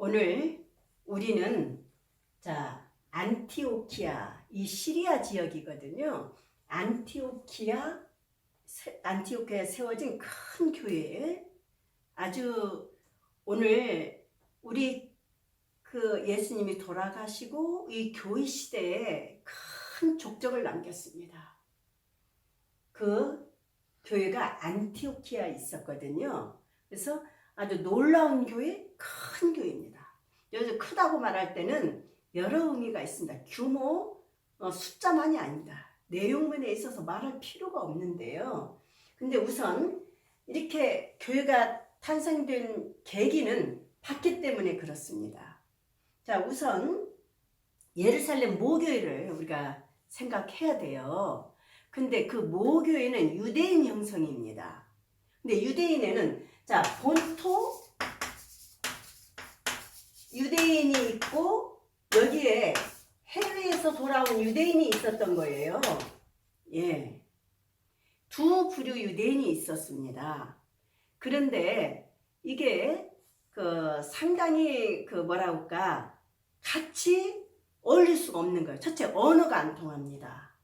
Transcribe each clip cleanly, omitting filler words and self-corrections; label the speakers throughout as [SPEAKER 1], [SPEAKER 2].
[SPEAKER 1] 오늘 우리는 안티오키아, 이 시리아 지역이거든요. 안티오키아에 세워진 큰 교회에 아주 오늘 우리 예수님이 돌아가시고 이 교회 시대에 큰 족적을 남겼습니다. 그 교회가 안티오키아에 있었거든요. 그래서 아주 놀라운 교회, 큰 교회입니다. 여기서 크다고 말할 때는 여러 의미가 있습니다. 규모, 숫자만이 아닙니다. 내용면에 있어서 말할 필요가 없는데요. 근데 우선 이렇게 교회가 탄생된 계기는 봤기 때문에 그렇습니다. 자, 우선 예루살렘 모교회를 우리가 생각해야 돼요. 근데 그 모교회는 유대인 형성입니다. 근데 유대인에는 본토 유대인이 있고 여기에 해외에서 돌아온 유대인이 있었던 거예요. 예. 두 부류 유대인이 있었습니다. 그런데 이게 상당히 같이 어울릴 수가 없는 거예요. 첫째, 언어가 안 통합니다.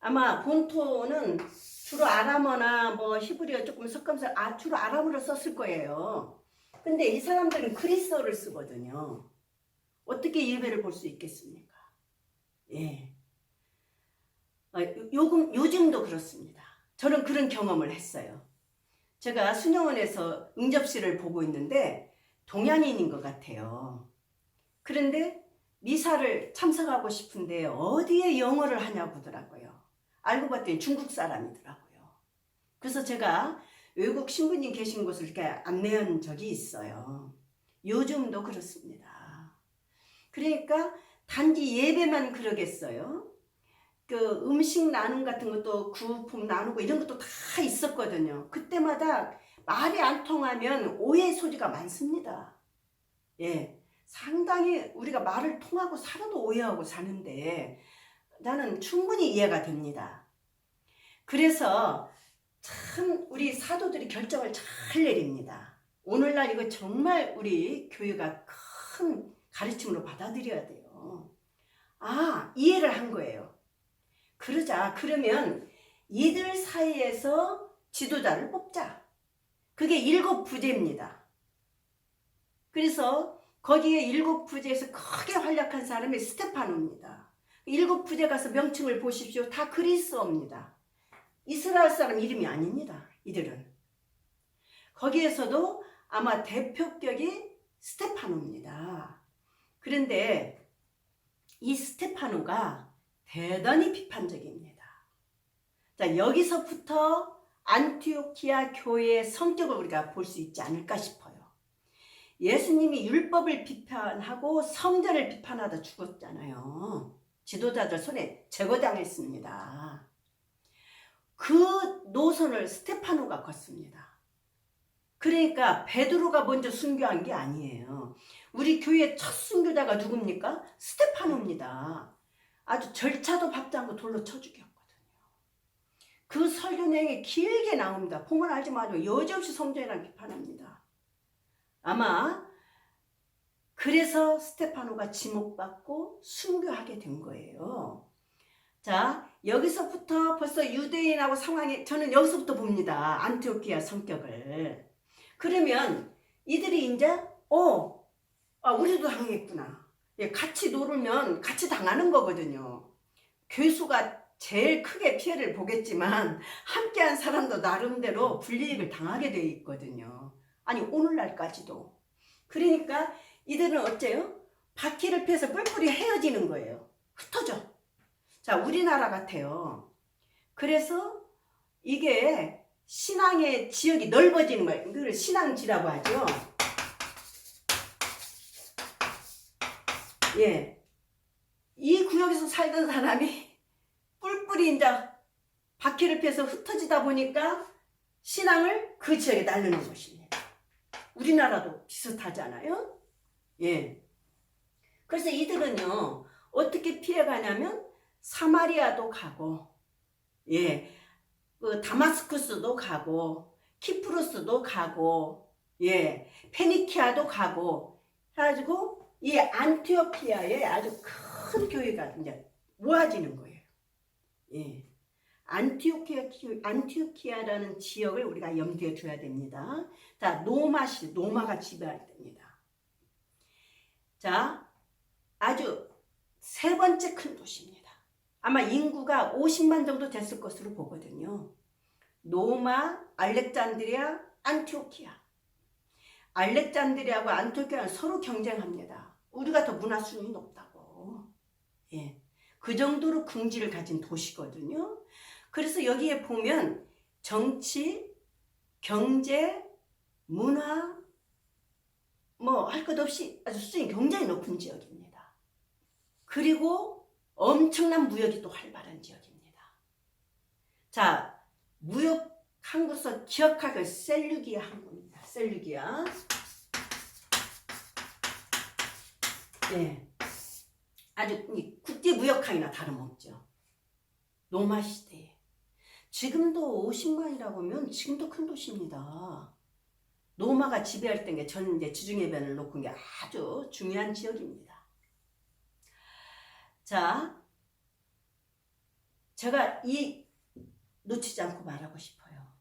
[SPEAKER 1] 아마 본토는 주로 아람어나 히브리어 조금 섞으면서 주로 아람어를 썼을 거예요. 근데 이 사람들은 그리스어를 쓰거든요. 어떻게 예배를 볼 수 있겠습니까? 예. 요즘도 그렇습니다. 저는 그런 경험을 했어요. 제가 수녀원에서 응접실을 보고 있는데 동양인인 것 같아요. 그런데 미사를 참석하고 싶은데 어디에 영어를 하냐고 하더라고요. 알고 봤더니 중국 사람이더라고요. 그래서 제가 외국 신부님 계신 곳을 이렇게 안내한 적이 있어요. 요즘도 그렇습니다. 그러니까 단지 예배만 그러겠어요. 음식 나눔 같은 것도 구품 나누고 이런 것도 다 있었거든요. 그때마다 말이 안 통하면 오해 소리가 많습니다. 예, 상당히 우리가 말을 통하고 살아도 오해하고 사는데 나는 충분히 이해가 됩니다. 그래서 참 우리 사도들이 결정을 잘 내립니다. 오늘날 이거 정말 우리 교회가 큰 가르침으로 받아들여야 돼요. 이해를 한 거예요. 그러면 이들 사이에서 지도자를 뽑자. 그게 7부제입니다. 그래서 거기에 7부제에서 크게 활약한 사람이 스테파노입니다. 7부제 가서 명칭을 보십시오. 다 그리스어입니다. 이스라엘 사람 이름이 아닙니다. 이들은. 거기에서도 아마 대표격이 스테파노입니다. 그런데 이 스테파노가 대단히 비판적입니다. 여기서부터 안티오키아 교회의 성격을 우리가 볼 수 있지 않을까 싶어요. 예수님이 율법을 비판하고 성전을 비판하다 죽었잖아요. 지도자들 손에 제거당했습니다. 그 노선을 스테파노가 걷습니다. 그러니까 베드로가 먼저 순교한 게 아니에요. 우리 교회 첫 순교자가 누굽니까? 스테파노입니다. 아주 절차도 밟지 않고 돌로 쳐 죽였거든요. 그 설교 내용이 길게 나옵니다. 보면 알지 마죠. 여지없이 성전이랑 비판합니다. 아마 그래서 스테파노가 지목받고 순교하게 된 거예요. 여기서부터 벌써 유대인하고 상황이 저는 여기서부터 봅니다. 안티오키아 성격을. 그러면 이들이 이제 우리도 당했구나. 같이 놀면 같이 당하는 거거든요. 교수가 제일 크게 피해를 보겠지만 함께한 사람도 나름대로 불이익을 당하게 돼 있거든요. 아니 오늘날까지도. 그러니까 이들은 어째요? 바퀴를 펴서 뿔뿔이 헤어지는 거예요. 흩어져. 우리나라 같아요. 그래서 이게 신앙의 지역이 넓어지는 거예요. 그걸 신앙지라고 하죠. 예. 이 구역에서 살던 사람이 뿔뿔이 이제 바퀴를 펴서 흩어지다 보니까 신앙을 그 지역에 날르는 것입니다. 우리나라도 비슷하잖아요. 예. 그래서 이들은요, 어떻게 피해가냐면, 사마리아도 가고, 다마스쿠스도 가고, 키프루스도 가고, 페니키아도 가고, 해가지고 이 안티오키아에 아주 큰 교회가 이제 모아지는 거예요. 예. 안티오키아라는 지역을 우리가 염두에 둬야 됩니다. 자, 노마가 지배할 때입니다. 자, 아주 세 번째 큰 도시입니다. 아마 인구가 50만 정도 됐을 것으로 보거든요. 노마, 알렉산드리아, 안티오키아. 알렉산드리아하고 안티오키아는 서로 경쟁합니다. 우리가 더 문화 수준이 높다고. 예. 그 정도로 긍지를 가진 도시거든요. 그래서 여기에 보면 정치, 경제, 문화, 뭐 할 것 없이 아주 수준이 굉장히 높은 지역입니다. 그리고 엄청난 무역이 또 활발한 지역입니다. 자, 무역 항구서 기억할 그 셀루기아 항구입니다. 셀루기아. 예. 아주 국제 무역항이나 다름없죠. 로마 시대에. 지금도 50만이라고 하면 지금도 큰 도시입니다. 로마가 지배할 때는 전 이제 지중해변을 놓고 게 아주 중요한 지역입니다. 자, 제가 놓치지 않고 말하고 싶어요.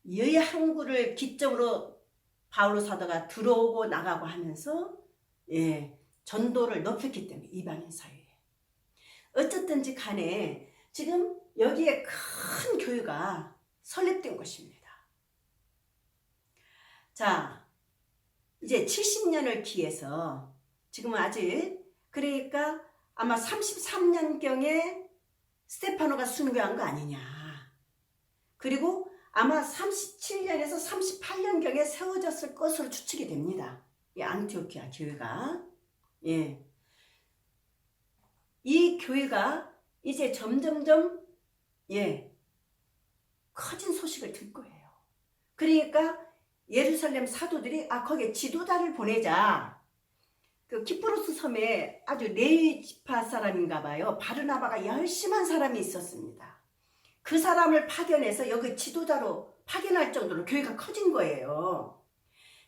[SPEAKER 1] 이 항구를 기점으로 바울로 사도가 들어오고 나가고 하면서 전도를 높였기 때문에 이방인 사회에. 어쨌든지 간에 지금 여기에 큰 교회가 설립된 것입니다. 자, 이제 70년을 기해서 지금은 아직 그러니까 아마 33년경에 스테파노가 순교한 거 아니냐. 그리고 아마 37년에서 38년경에 세워졌을 것으로 추측이 됩니다. 이 안티오키아 교회가. 예. 이 교회가 이제 점점점 커진 소식을 들 거예요. 그러니까 예루살렘 사도들이 거기에 지도자를 보내자. 그 키프로스 섬에 아주 레위 지파 사람인가 봐요. 바르나바가 열심한 사람이 있었습니다. 그 사람을 파견해서 여기 지도자로 파견할 정도로 교회가 커진 거예요.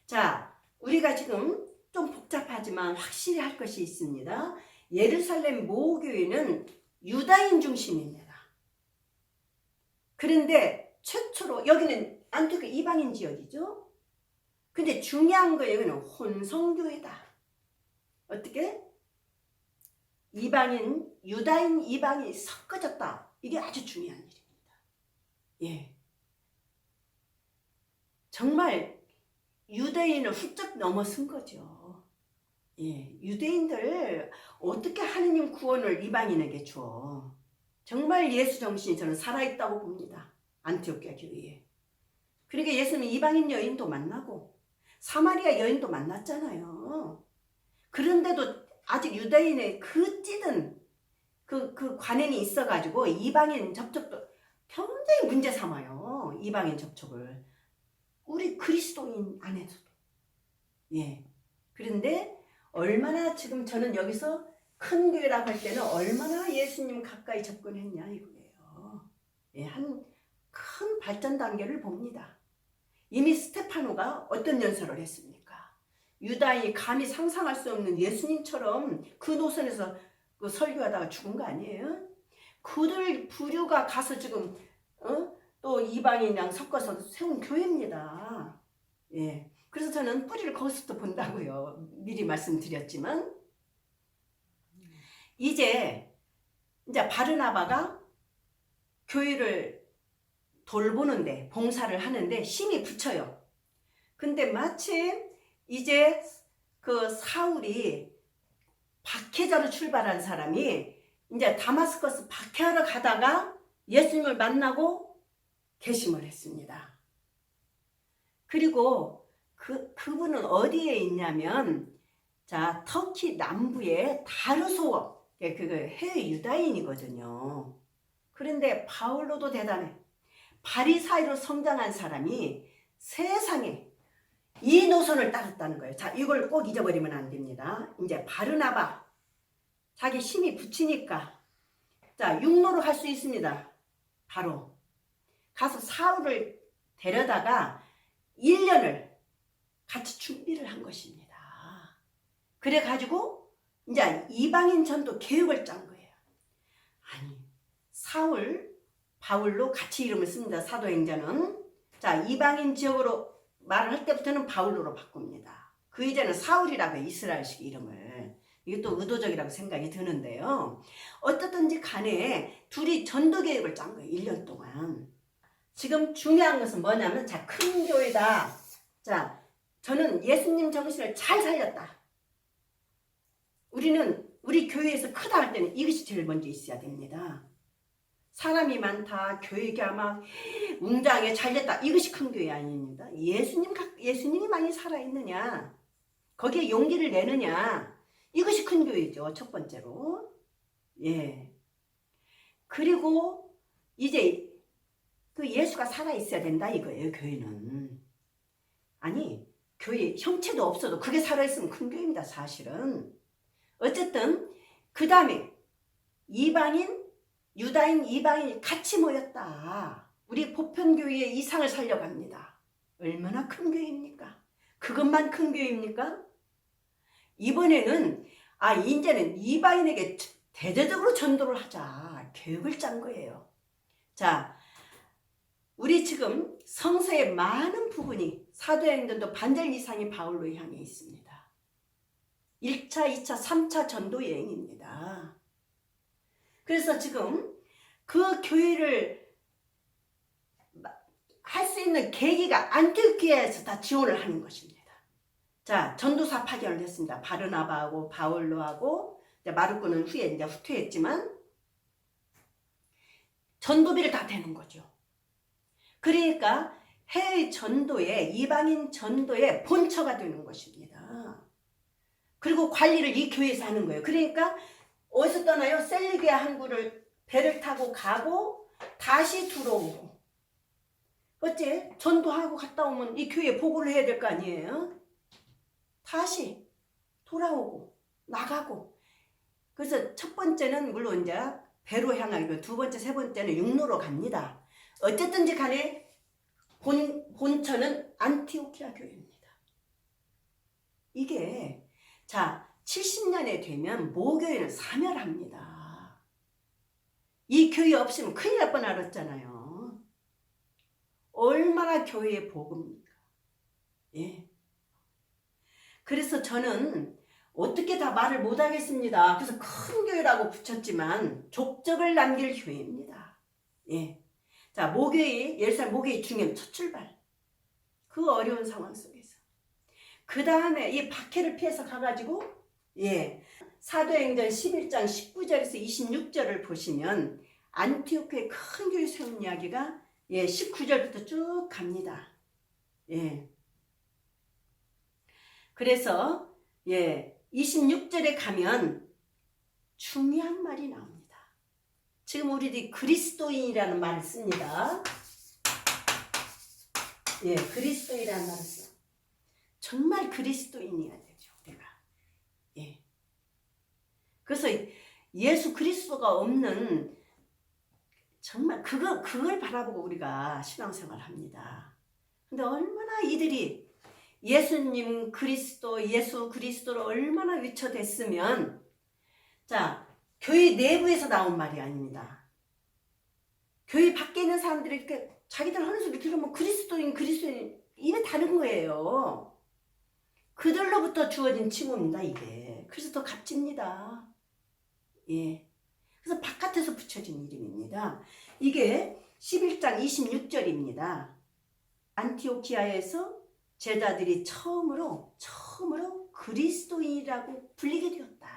[SPEAKER 1] 자, 우리가 지금 좀 복잡하지만 확실히 할 것이 있습니다. 예루살렘 모교회는 유다인 중심입니다. 그런데 최초로 여기는 안티오키아 이방인 지역이죠. 근데 중요한 거 여기는 혼성교회다. 어떻게? 유다인 이방이 섞어졌다. 이게 아주 중요한 일입니다. 예. 정말 유대인을 훌쩍 넘어선 거죠. 예. 유대인들 어떻게 하느님 구원을 이방인에게 줘. 정말 예수 정신이 저는 살아있다고 봅니다. 안티오키아 교회에. 그러니까 예수님은 이방인 여인도 만나고 사마리아 여인도 만났잖아요. 그런데도 아직 유대인의 그 찌든 그 관행이 있어가지고 이방인 접촉도 굉장히 문제 삼아요. 이방인 접촉을. 우리 그리스도인 안에서도. 예. 그런데 얼마나 지금 저는 여기서 큰 교회라고 할 때는 얼마나 예수님 가까이 접근했냐 이거예요. 예, 한 큰 발전 단계를 봅니다. 이미 스테파노가 어떤 연설을 했습니까? 유다인이 감히 상상할 수 없는 예수님처럼 그 노선에서 그 설교하다가 죽은 거 아니에요? 그들 부류가 가서 지금 또 이방인이랑 섞어서 세운 교회입니다. 예. 그래서 저는 뿌리를 거기서부터 본다고요. 미리 말씀드렸지만 이제 바르나바가 교회를 돌보는데 봉사를 하는데 힘이 붙여요. 근데 마침 이제 그 사울이 박해자로 출발한 사람이 이제 다마스커스 박해하러 가다가 예수님을 만나고 개심을 했습니다. 그리고 그분은 어디에 있냐면 자, 터키 남부의 다르소어, 그 해외 유다인이거든요. 그런데 바울로도 대단해. 바리사이로 성장한 사람이 세상에 이 노선을 따랐다는 거예요. 자, 이걸 꼭 잊어버리면 안 됩니다. 이제 바르나바 자기 힘이 붙이니까 자, 육로로 갈 수 있습니다. 바로 가서 사울을 데려다가 1년을 같이 준비를 한 것입니다. 그래가지고 이제 이방인 전도 계획을 짠 거예요. 아니, 사울, 바울로 같이 이름을 씁니다. 사도행전은. 자, 이방인 지역으로 말을 할 때부터는 바울로로 바꿉니다. 그 이제는 사울이라고 해요. 이스라엘식 이름을. 이게 또 의도적이라고 생각이 드는데요. 어떻든지 간에 둘이 전도 계획을 짠 거예요. 1년 동안. 지금 중요한 것은 뭐냐면, 자, 큰 교회다. 자, 저는 예수님 정신을 잘 살렸다. 우리 교회에서 크다 할 때는 이것이 제일 먼저 있어야 됩니다. 사람이 많다, 교회가 막 웅장하게 잘됐다, 이것이 큰 교회 아닙니다. 예수님이 많이 살아있느냐, 거기에 용기를 내느냐, 이것이 큰 교회죠. 첫 번째로. 예. 그리고 이제 그 예수가 살아있어야 된다 이거예요. 교회는. 아니, 교회 형체도 없어도 그게 살아있으면 큰 교회입니다. 사실은. 어쨌든 그 다음에 이방인, 유다인, 이방인이 같이 모였다. 우리 보편교회의 이상을 살려갑니다. 얼마나 큰 교회입니까? 그것만 큰 교회입니까? 이번에는 이제는 이방인에게 대대적으로 전도를 하자 계획을 짠 거예요. 자, 우리 지금 성서의 많은 부분이 사도행전도 반절 이상이 바울로 향해 있습니다. 1차, 2차, 3차 전도 여행입니다. 그래서 지금 그 교회를 할 수 있는 계기가 안티오키아에서 다 지원을 하는 것입니다. 자, 전도사 파견을 했습니다. 바르나바하고 바울로하고, 마르코는 후에 이제 후퇴했지만 전도비를 다 대는 거죠. 그러니까 해외 전도에, 이방인 전도의 본처가 되는 것입니다. 그리고 관리를 이 교회에서 하는 거예요. 그러니까 어디서 떠나요? 셀리게아 항구를 배를 타고 가고 다시 들어오고. 어째? 전도하고 갔다 오면 이 교회에 보고를 해야 될 거 아니에요? 다시 돌아오고 나가고. 그래서 첫 번째는 물론 이제 배로 향하고 두 번째, 세 번째는 육로로 갑니다. 어쨌든지 간에 본처는 안티오키아 교회입니다. 이게 자, 70년에 되면 모교회는 사멸합니다. 이 교회 없으면 큰일 날 뻔 알았잖아요. 얼마나 교회의 복음입니까? 예. 그래서 저는 어떻게 다 말을 못하겠습니다. 그래서 큰 교회라고 붙였지만 족적을 남길 교회입니다. 예. 자, 모교회, 예루살렘 모교회 중요한 첫 출발. 그 어려운 상황 속에서. 그 다음에 이 박해를 피해서 가가지고, 예. 사도행전 11장 19절에서 26절을 보시면 안티오크의 큰 교회 세운 이야기가 19절부터 쭉 갑니다. 예. 그래서 26절에 가면 중요한 말이 나옵니다. 지금 우리들이 그리스도인이라는 말을 씁니다. 그리스도인이라는 말을 써. 정말 그리스도인이어야 되죠, 우리가. 그래서 예수 그리스도가 없는 정말 그걸 바라보고 우리가 신앙생활을 합니다. 근데 얼마나 이들이 예수님 그리스도, 예수 그리스도를 얼마나 위쳐댔으면, 자, 교회 내부에서 나온 말이 아닙니다. 교회 밖에 있는 사람들이 이렇게 자기들 하는 소리 들으면 그리스도인 입에 다른 거예요. 그들로부터 주어진 칭호입니다, 이게. 그래서 더 값집니다. 그래서 바깥에서 붙여진 이름입니다. 이게 11장 26절입니다. 안티오키아에서 제자들이 처음으로 그리스도인이라고 불리게 되었다.